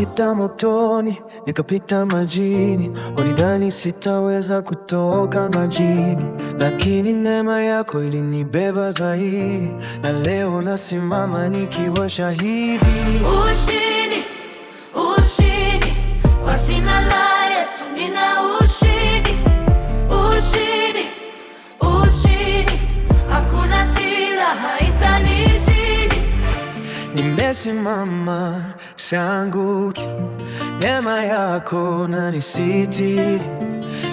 Nilipita motoni, nikapita majini, walidhani sitaweza kutoka majini, lakini neema yako ilinibeba zaidi, na leo nasimama nikiwa shahidi. Ushindi, ushindi, kwa jina la Yesu nina ushindi. Ushindi, ushindi, hakuna silaha haitanizidi. Nimesimama, sianguki, neema yako inanisitiri.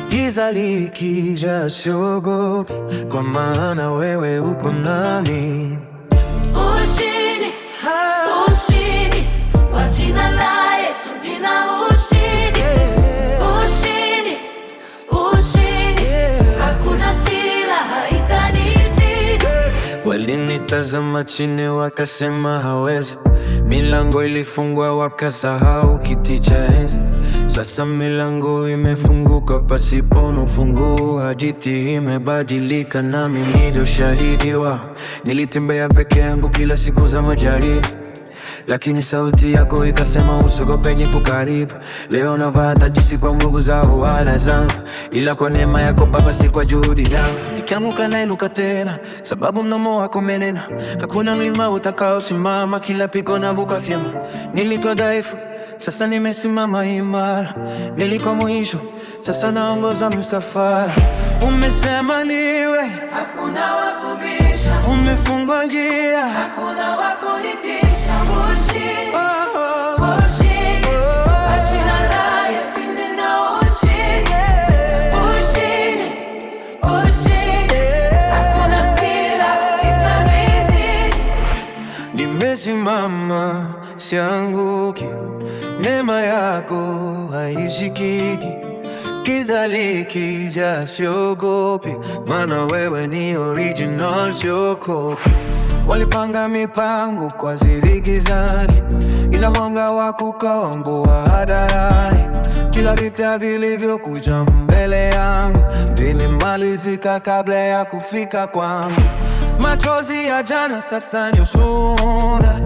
Giza likija siogopi, kwa maana wewe uko nami. Ushindi, ushindi, kwa jina la Yesu nina ushindi. Ushindi, ushindi, hakuna silaha haitanizidi. Walinitazama chini wakasema hawezi, milango ilifungwa wakasahau kiti cha enzi. Sasa milango imefunguka pasipo na ufunguo, hadithi imebadilika na mimi ndio shahidi wao. Nilitembea peke yangu kila siku za majaribu, lakini sauti yako ikasema usiogope, nipo karibu. Leo navaa taji si kwa nguvu zao wala zangu, ila kwa neema yako Baba, si kwa juhudi yangu. Nikianguka nainuka tena, sababu mdomo wako umenena. Hakuna mlima utakaosimama, kila pigo navuka vyema. Nilikuwa dhaifu, sasa nimesimama imara. Nilikuwa mwisho, sasa naongoza msafara. Umesema niwe, Hakuna wa kubisha, umefungwa njia, hakuna wa kunitisha. Ushindi, ushindi, kwa jina la Yesu nina ushindi. Ushindi, ushindi, hakuna silaha haitanizidi. Nimesimama, sianguki, neema yako haishikiki. Giza likija siogopi, maana wewe ni original, sio copy. Walipanga mipango kwa siri gizani, ila mwanga wako ukaambua hadharani. Kila vita vilivyokuja mbele yangu vilimalizika kabla ya kufika kwangu. Machozi ya jana sasa ni ushuhuda,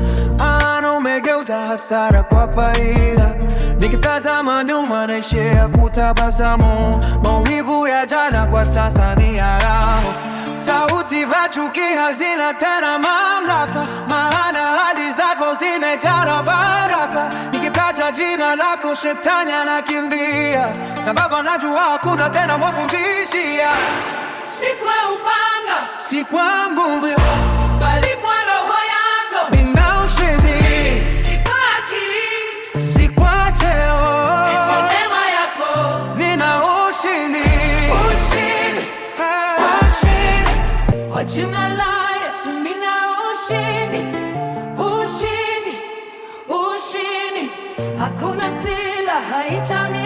umegeuza hasara kwa faida. Nikitazama nyuma naishia kutabasamu, maumivu ya jana kwa sasa ni haramu. Sauti za chuki hazina tena mamlaka, maana ahadi zako zimejaa baraka. Nikitaja jina lako shetani anakimbia, sababu anajua hakuna tena wa kunitishia. Si kwa upanga, Si kwa nguvu, bali kwa roho yako. nina ushindi. Si kwa akili, Si kwa cheo, ni kwa neema yako. nina ushindi. Ushindi, ushindi, kwa jina la Yesu nina ushindi. Ushindi, ushindi, hakuna silaha haitanizidi.